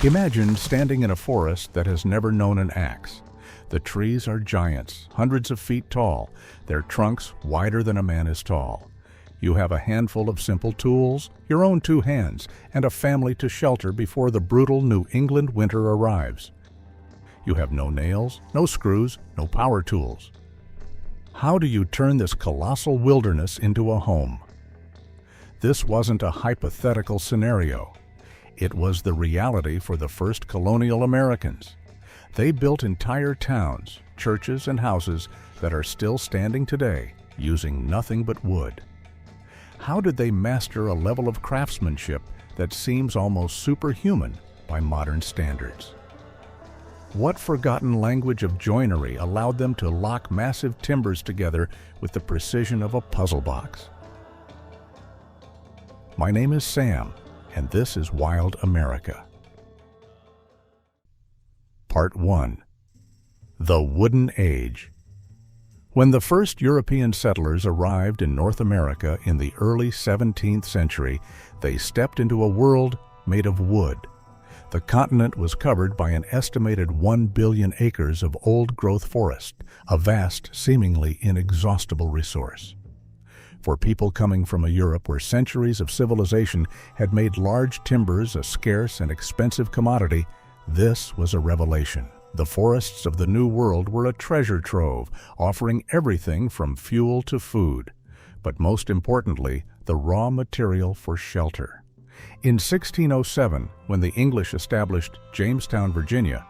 Imagine standing in a forest that has never known an axe. The trees are giants, hundreds of feet tall, their trunks wider than a man is tall. You have a handful of simple tools, your own two hands, and a family to shelter before the brutal New England winter arrives. You have no nails, no screws, no power tools. How do you turn this colossal wilderness into a home? This wasn't a hypothetical scenario. It was the reality for the first colonial Americans. They built entire towns, churches, and houses that are still standing today, using nothing but wood. How did they master a level of craftsmanship that seems almost superhuman by modern standards? What forgotten language of joinery allowed them to lock massive timbers together with the precision of a puzzle box? My name is Sam, and this is Wild America. Part 1. The Wooden Age. When the first European settlers arrived in North America in the early 17th century, they stepped into a world made of wood. The continent was covered by an estimated 1 billion acres of old-growth forest, a vast, seemingly inexhaustible resource. For people coming from a Europe where centuries of civilization had made large timbers a scarce and expensive commodity, this was a revelation. The forests of the New World were a treasure trove, offering everything from fuel to food, but most importantly, the raw material for shelter. In 1607, when the English established Jamestown, Virginia,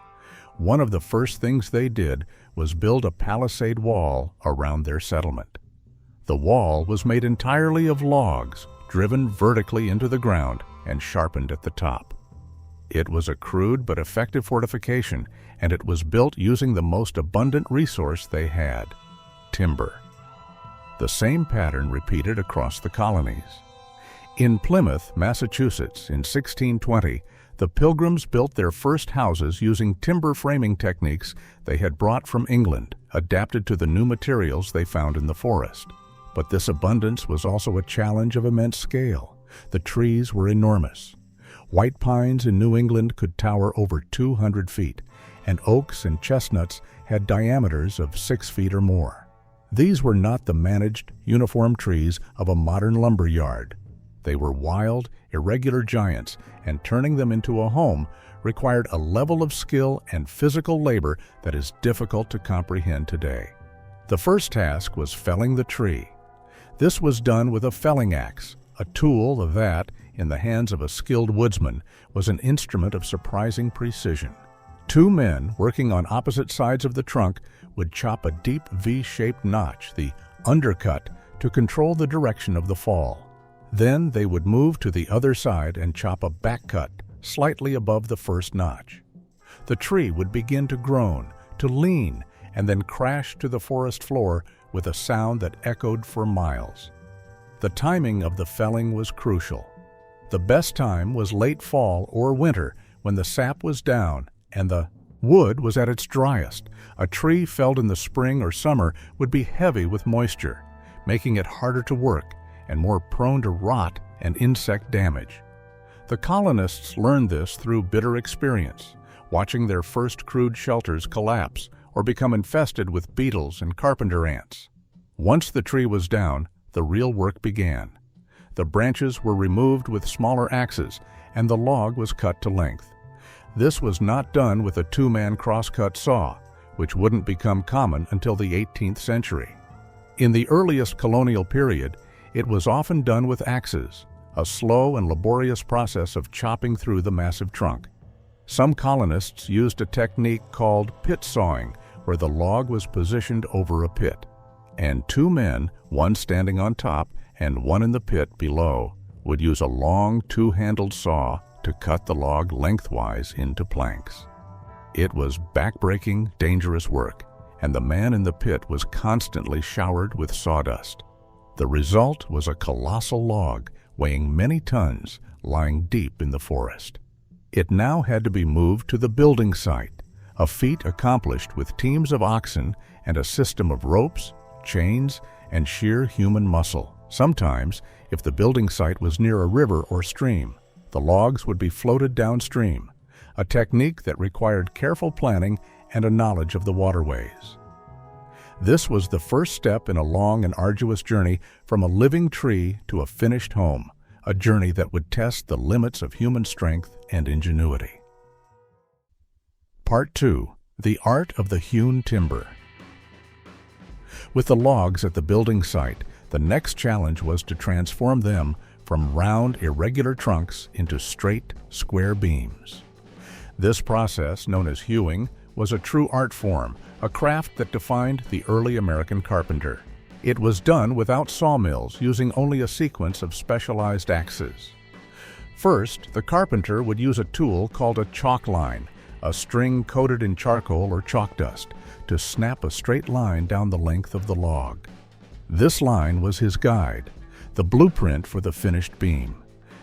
one of the first things they did was build a palisade wall around their settlement. The wall was made entirely of logs, driven vertically into the ground and sharpened at the top. It was a crude but effective fortification, and it was built using the most abundant resource they had: timber. The same pattern repeated across the colonies. In Plymouth, Massachusetts, in 1620, the Pilgrims built their first houses using timber framing techniques they had brought from England, adapted to the new materials they found in the forest. But this abundance was also a challenge of immense scale. The trees were enormous. White pines in New England could tower over 200 feet, and oaks and chestnuts had diameters of 6 feet or more. These were not the managed, uniform trees of a modern lumber yard. They were wild, irregular giants, and turning them into a home required a level of skill and physical labor that is difficult to comprehend today. The first task was felling the tree. This was done with a felling axe, a tool that, in the hands of a skilled woodsman, was an instrument of surprising precision. Two men working on opposite sides of the trunk would chop a deep V-shaped notch, the undercut, to control the direction of the fall. Then they would move to the other side and chop a back cut, slightly above the first notch. The tree would begin to groan, to lean, and then crash to the forest floor with a sound that echoed for miles. The timing of the felling was crucial. The best time was late fall or winter, when the sap was down and the wood was at its driest. A tree felled in the spring or summer would be heavy with moisture, making it harder to work and more prone to rot and insect damage. The colonists learned this through bitter experience, watching their first crude shelters collapse or become infested with beetles and carpenter ants. Once the tree was down, the real work began. The branches were removed with smaller axes, and the log was cut to length. This was not done with a two-man cross-cut saw, which wouldn't become common until the 18th century. In the earliest colonial period, it was often done with axes, a slow and laborious process of chopping through the massive trunk. Some colonists used a technique called pit sawing, where the log was positioned over a pit, and two men, one standing on top and one in the pit below, would use a long two-handled saw to cut the log lengthwise into planks. It was back-breaking, dangerous work, and the man in the pit was constantly showered with sawdust. The result was a colossal log weighing many tons, lying deep in the forest. It now had to be moved to the building site, a feat accomplished with teams of oxen and a system of ropes, chains, and sheer human muscle. Sometimes, if the building site was near a river or stream, the logs would be floated downstream. a technique that required careful planning and a knowledge of the waterways. This was the first step in a long and arduous journey from a living tree to a finished home, a journey that would test the limits of human strength and ingenuity. Part 2. The Art of the Hewn Timber. With the logs at the building site, the next challenge was to transform them from round, irregular trunks into straight, square beams. This process, known as hewing, was a true art form, a craft that defined the early American carpenter. It was done without sawmills, using only a sequence of specialized axes. First, the carpenter would use a tool called a chalk line, a string coated in charcoal or chalk dust, to snap a straight line down the length of the log. This line was his guide, the blueprint for the finished beam.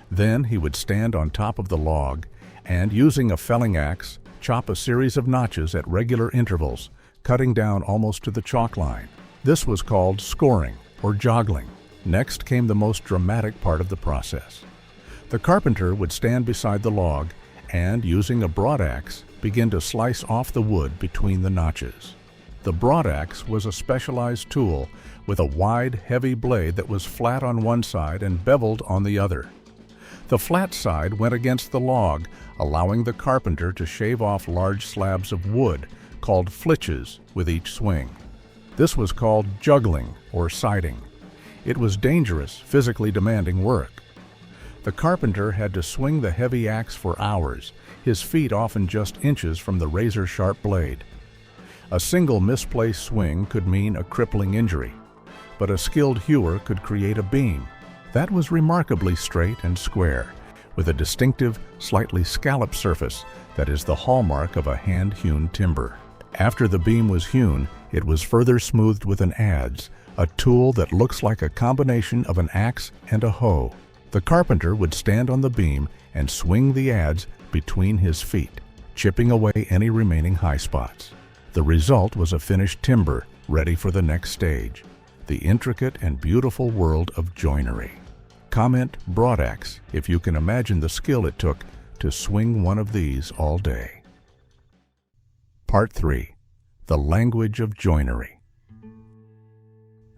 Then he would stand on top of the log and, using a felling axe, chop a series of notches at regular intervals, cutting down almost to the chalk line. This was called scoring or joggling. Next came the most dramatic part of the process. The carpenter would stand beside the log and, using a broadaxe, begin to slice off the wood between the notches. The broadaxe was a specialized tool with a wide, heavy blade that was flat on one side and beveled on the other. The flat side went against the log, allowing the carpenter to shave off large slabs of wood, called flitches, with each swing. This was called juggling or siding. It was dangerous, physically demanding work. The carpenter had to swing the heavy axe for hours, his feet often just inches from the razor-sharp blade. A single misplaced swing could mean a crippling injury, but a skilled hewer could create a beam that was remarkably straight and square, with a distinctive, slightly scalloped surface that is the hallmark of a hand-hewn timber. After the beam was hewn, it was further smoothed with an adze, a tool that looks like a combination of an axe and a hoe. The carpenter would stand on the beam and swing the adze between his feet, chipping away any remaining high spots. The result was a finished timber ready for the next stage, the intricate and beautiful world of joinery. Comment broadaxe if you can imagine the skill it took to swing one of these all day. Part 3. The Language of Joinery.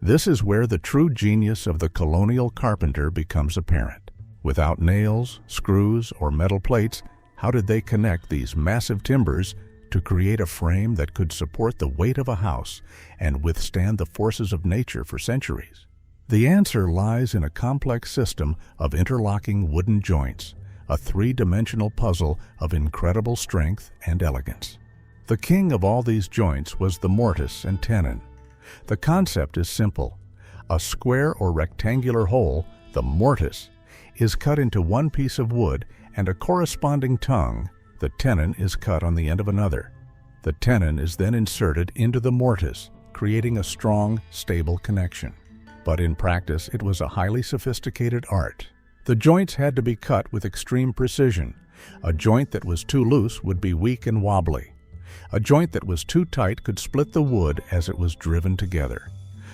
This is where the true genius of the colonial carpenter becomes apparent. Without nails, screws, or metal plates, how did they connect these massive timbers to create a frame that could support the weight of a house and withstand the forces of nature for centuries? The answer lies in a complex system of interlocking wooden joints, a three-dimensional puzzle of incredible strength and elegance. The king of all these joints was the mortise and tenon. The concept is simple. A square or rectangular hole, the mortise, is cut into one piece of wood, and a corresponding tongue, the tenon, is cut on the end of another. The tenon is then inserted into the mortise, creating a strong, stable connection. But in practice, it was a highly sophisticated art. The joints had to be cut with extreme precision. A joint that was too loose would be weak and wobbly. A joint that was too tight could split the wood as it was driven together.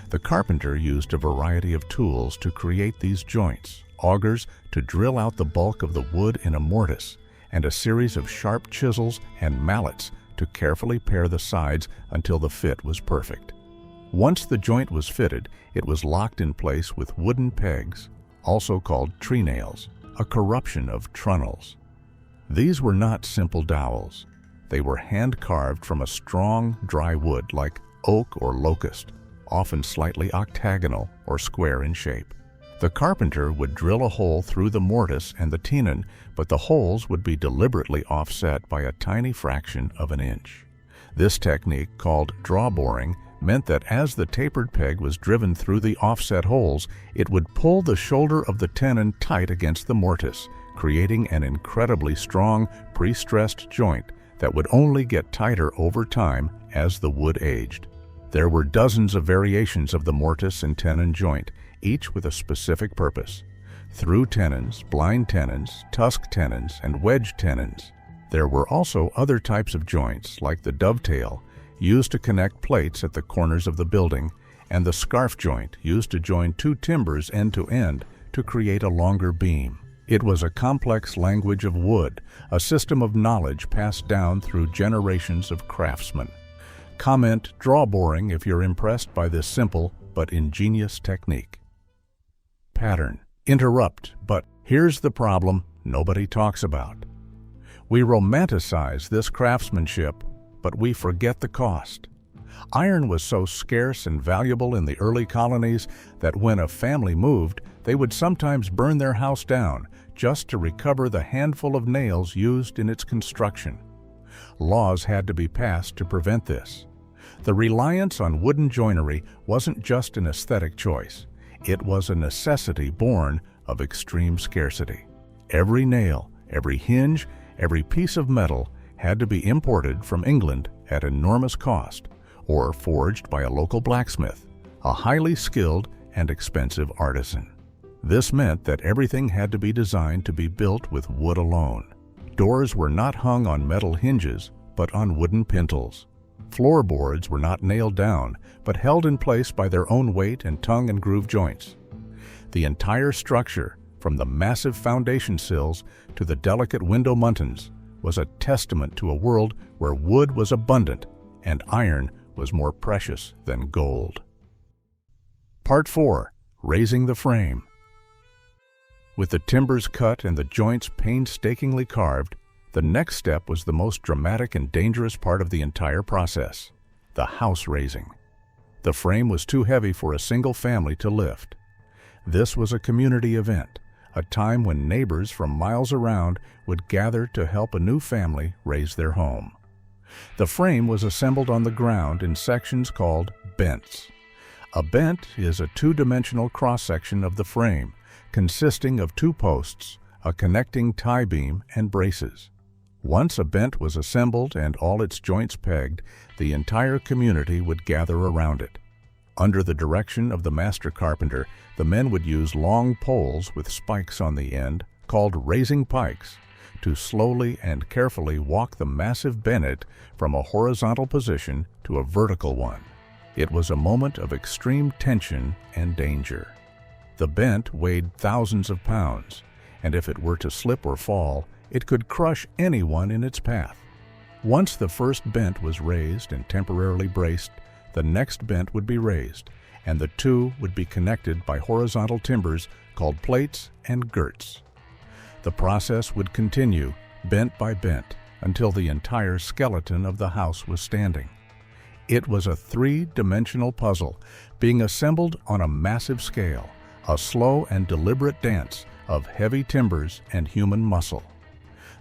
The carpenter used a variety of tools to create these joints: augers to drill out the bulk of the wood in a mortise, and a series of sharp chisels and mallets to carefully pare the sides until the fit was perfect. Once the joint was fitted, it was locked in place with wooden pegs, also called tree nails, a corruption of trunnels. These were not simple dowels. They were hand-carved from a strong, dry wood like oak or locust, often slightly octagonal or square in shape. The carpenter would drill a hole through the mortise and the tenon, but the holes would be deliberately offset by a tiny fraction of an inch. This technique, called draw boring, meant that as the tapered peg was driven through the offset holes, it would pull the shoulder of the tenon tight against the mortise, creating an incredibly strong, pre-stressed joint that would only get tighter over time as the wood aged. There were dozens of variations of the mortise and tenon joint, each with a specific purpose: through tenons, blind tenons, tusk tenons, and wedge tenons. There were also other types of joints, like the dovetail, used to connect plates at the corners of the building, and the scarf joint, used to join two timbers end to end to create a longer beam. It was a complex language of wood, a system of knowledge passed down through generations of craftsmen. Comment "draw boring" if you're impressed by this simple but ingenious technique. Pattern. Interrupt, but here's the problem nobody talks about. We romanticize this craftsmanship, but we forget the cost. Iron was so scarce and valuable in the early colonies that when a family moved, they would sometimes burn their house down just to recover the handful of nails used in its construction. Laws had to be passed to prevent this. The reliance on wooden joinery wasn't just an aesthetic choice. It was a necessity born of extreme scarcity. Every nail, every hinge, every piece of metal had to be imported from England at enormous cost, or forged by a local blacksmith, a highly skilled and expensive artisan. This meant that everything had to be designed to be built with wood alone. Doors were not hung on metal hinges, but on wooden pintles. Floorboards were not nailed down, but held in place by their own weight and tongue and groove joints. The entire structure, from the massive foundation sills to the delicate window muntins, was a testament to a world where wood was abundant and iron was more precious than gold. Part 4. Raising the frame. With the timbers cut and the joints painstakingly carved, the next step was the most dramatic and dangerous part of the entire process: the house raising. The frame was too heavy for a single family to lift. This was a community event, a time when neighbors from miles around would gather to help a new family raise their home. The frame was assembled on the ground in sections called bents. A bent is a two-dimensional cross-section of the frame, consisting of two posts, a connecting tie beam, and braces. Once a bent was assembled and all its joints pegged, the entire community would gather around it. Under the direction of the master carpenter, the men would use long poles with spikes on the end, called raising pikes, to slowly and carefully walk the massive bennet from a horizontal position to a vertical one. It was a moment of extreme tension and danger. The bent weighed thousands of pounds, and if it were to slip or fall, it could crush anyone in its path. Once the first bent was raised and temporarily braced, the next bent would be raised, and the two would be connected by horizontal timbers called plates and girts. The process would continue, bent by bent, until the entire skeleton of the house was standing. It was a three-dimensional puzzle being assembled on a massive scale, a slow and deliberate dance of heavy timbers and human muscle.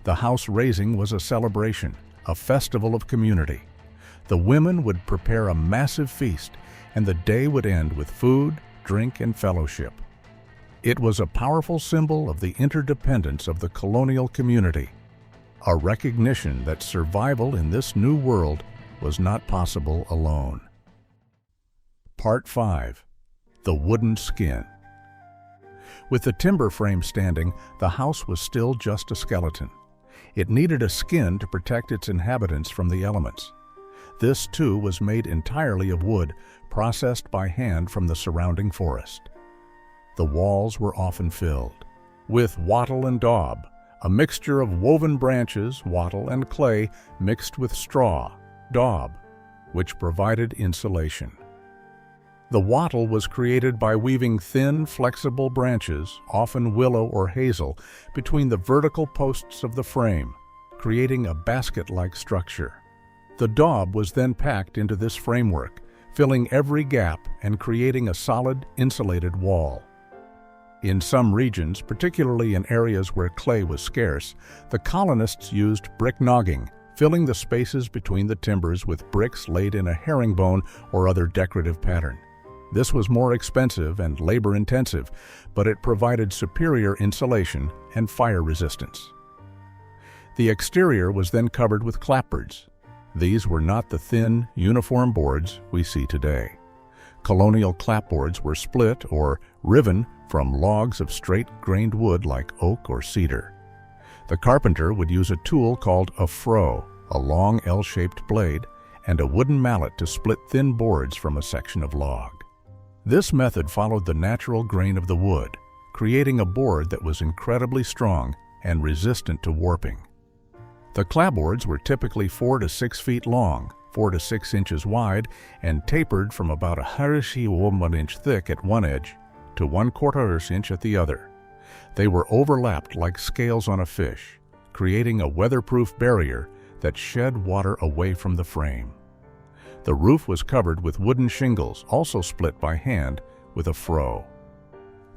The house raising was a celebration, a festival of community. The women would prepare a massive feast, and the day would end with food, drink, and fellowship. It was a powerful symbol of the interdependence of the colonial community, a recognition that survival in this new world was not possible alone. Part 5. The wooden skin. With the timber frame standing, the house was still just a skeleton. It needed a skin to protect its inhabitants from the elements. This, too, was made entirely of wood, processed by hand from the surrounding forest. The walls were often filled with wattle and daub, a mixture of woven branches, wattle, and clay mixed with straw, daub, which provided insulation. The wattle was created by weaving thin, flexible branches, often willow or hazel, between the vertical posts of the frame, creating a basket-like structure. The daub was then packed into this framework, filling every gap and creating a solid, insulated wall. In some regions, particularly in areas where clay was scarce, the colonists used brick nogging, filling the spaces between the timbers with bricks laid in a herringbone or other decorative pattern. This was more expensive and labor-intensive, but it provided superior insulation and fire resistance. The exterior was then covered with clapboards. These were not the thin, uniform boards we see today. Colonial clapboards were split or riven from logs of straight-grained wood like oak or cedar. The carpenter would use a tool called a froe, a long L-shaped blade, and a wooden mallet to split thin boards from a section of log. This method followed the natural grain of the wood, creating a board that was incredibly strong and resistant to warping. The clapboards were typically 4 to 6 feet long, 4 to 6 inches wide, and tapered from about 1 inch thick at one edge to 1/4 inch at the other. They were overlapped like scales on a fish, creating a weatherproof barrier that shed water away from the frame. The roof was covered with wooden shingles, also split by hand with a froe.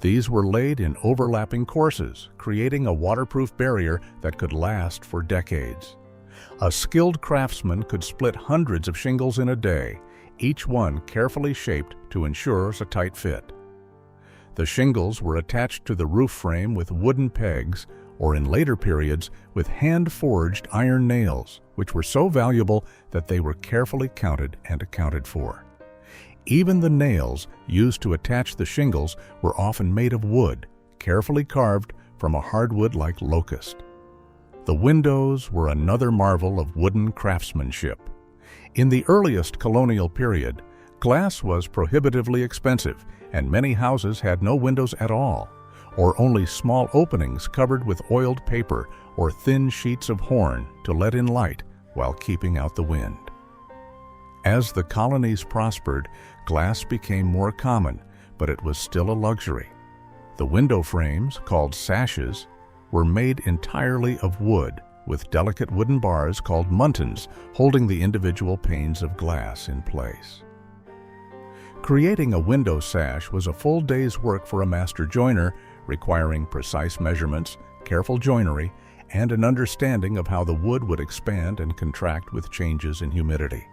These were laid in overlapping courses, creating a waterproof barrier that could last for decades. A skilled craftsman could split hundreds of shingles in a day, each one carefully shaped to ensure a tight fit. The shingles were attached to the roof frame with wooden pegs, or in later periods with hand-forged iron nails, which were so valuable that they were carefully counted and accounted for. Even the nails used to attach the shingles were often made of wood, carefully carved from a hardwood like locust. The windows were another marvel of wooden craftsmanship. In the earliest colonial period, glass was prohibitively expensive, and many houses had no windows at all, or only small openings covered with oiled paper or thin sheets of horn to let in light while keeping out the wind. As the colonies prospered, glass became more common, but it was still a luxury. The window frames, called sashes, were made entirely of wood, with delicate wooden bars called muntins holding the individual panes of glass in place. Creating a window sash was a full day's work for a master joiner, requiring precise measurements, careful joinery, and an understanding of how the wood would expand and contract with changes in humidity.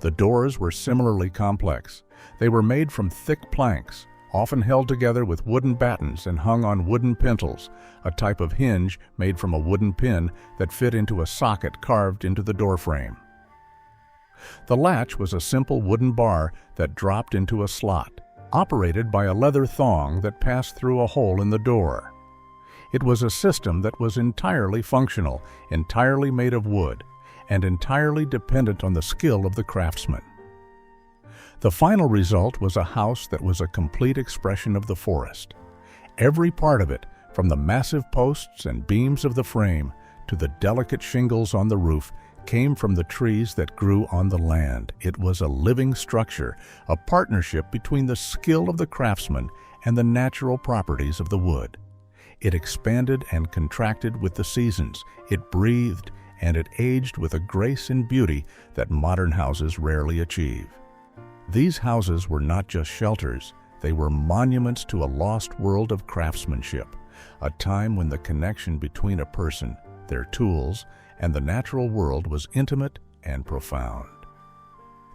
The doors were similarly complex. They were made from thick planks, often held together with wooden battens and hung on wooden pintles, a type of hinge made from a wooden pin that fit into a socket carved into the door frame. The latch was a simple wooden bar that dropped into a slot, operated by a leather thong that passed through a hole in the door. It was a system that was entirely functional, entirely made of wood, and entirely dependent on the skill of the craftsman. The final result was a house that was a complete expression of the forest. Every part of it, from the massive posts and beams of the frame to the delicate shingles on the roof, came from the trees that grew on the land. It was a living structure, a partnership between the skill of the craftsman and the natural properties of the wood. It expanded and contracted with the seasons. It breathed, and it aged with a grace and beauty that modern houses rarely achieve. These houses were not just shelters, they were monuments to a lost world of craftsmanship, a time when the connection between a person, their tools, and the natural world was intimate and profound.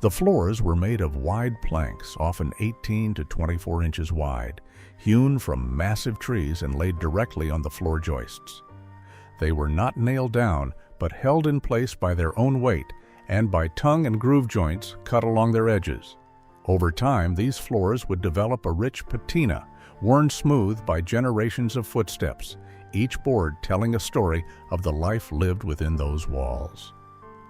The floors were made of wide planks, often 18 to 24 inches wide, hewn from massive trees and laid directly on the floor joists. They were not nailed down, but held in place by their own weight and by tongue and groove joints cut along their edges. Over time, these floors would develop a rich patina, worn smooth by generations of footsteps, each board telling a story of the life lived within those walls.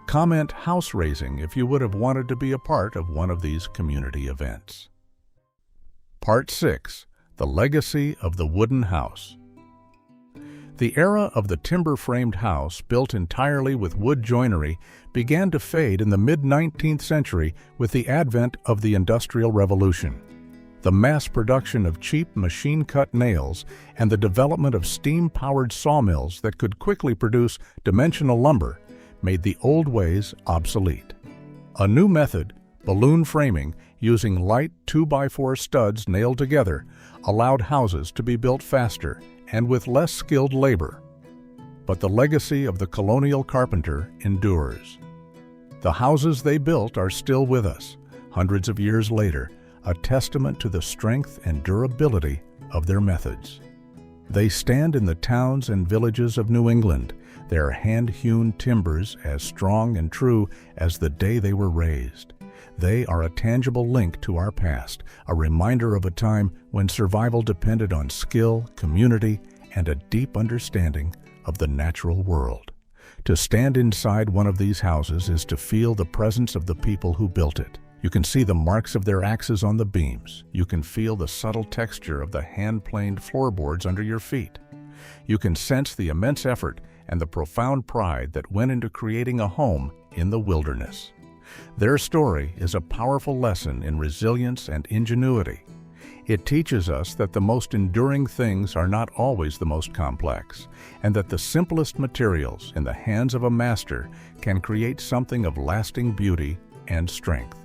Comment house raising if you would have wanted to be a part of one of these community events. Part 6. The Legacy of the Wooden House. The era of the timber-framed house, built entirely with wood joinery, began to fade in the mid-19th century with the advent of the Industrial Revolution. The mass production of cheap machine-cut nails and the development of steam-powered sawmills that could quickly produce dimensional lumber made the old ways obsolete. A new method, balloon framing, using light 2x4 studs nailed together, allowed houses to be built faster and with less skilled labor. But the legacy of the colonial carpenter endures. The houses they built are still with us, hundreds of years later, a testament to the strength and durability of their methods. They stand in the towns and villages of New England, their hand-hewn timbers as strong and true as the day they were raised. They are a tangible link to our past, a reminder of a time when survival depended on skill, community, and a deep understanding of the natural world. To stand inside one of these houses is to feel the presence of the people who built it, You can see the marks of their axes on the beams. You can feel the subtle texture of the hand-planed floorboards under your feet. You can sense the immense effort and the profound pride that went into creating a home in the wilderness. Their story is a powerful lesson in resilience and ingenuity. It teaches us that the most enduring things are not always the most complex, and that the simplest materials in the hands of a master can create something of lasting beauty and strength.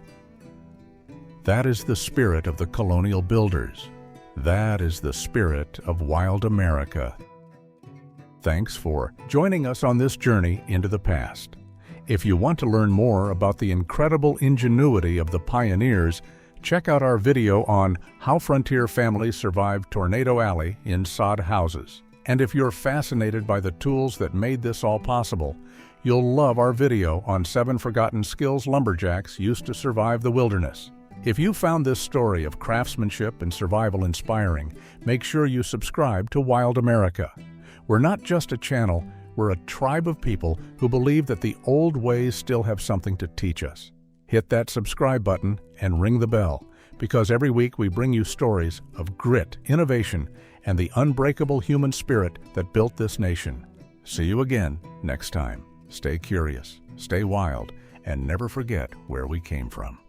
That is the spirit of the colonial builders. That is the spirit of wild America. Thanks for joining us on this journey into the past. If you want to learn more about the incredible ingenuity of the pioneers, check out our video on how frontier families survived Tornado Alley in sod houses. And if you're fascinated by the tools that made this all possible, you'll love our video on 7 forgotten skills lumberjacks used to survive the wilderness. If you found this story of craftsmanship and survival inspiring, make sure you subscribe to Wild America. We're not just a channel, we're a tribe of people who believe that the old ways still have something to teach us. Hit that subscribe button and ring the bell, because every week we bring you stories of grit, innovation, and the unbreakable human spirit that built this nation. See you again next time. Stay curious, stay wild, and never forget where we came from.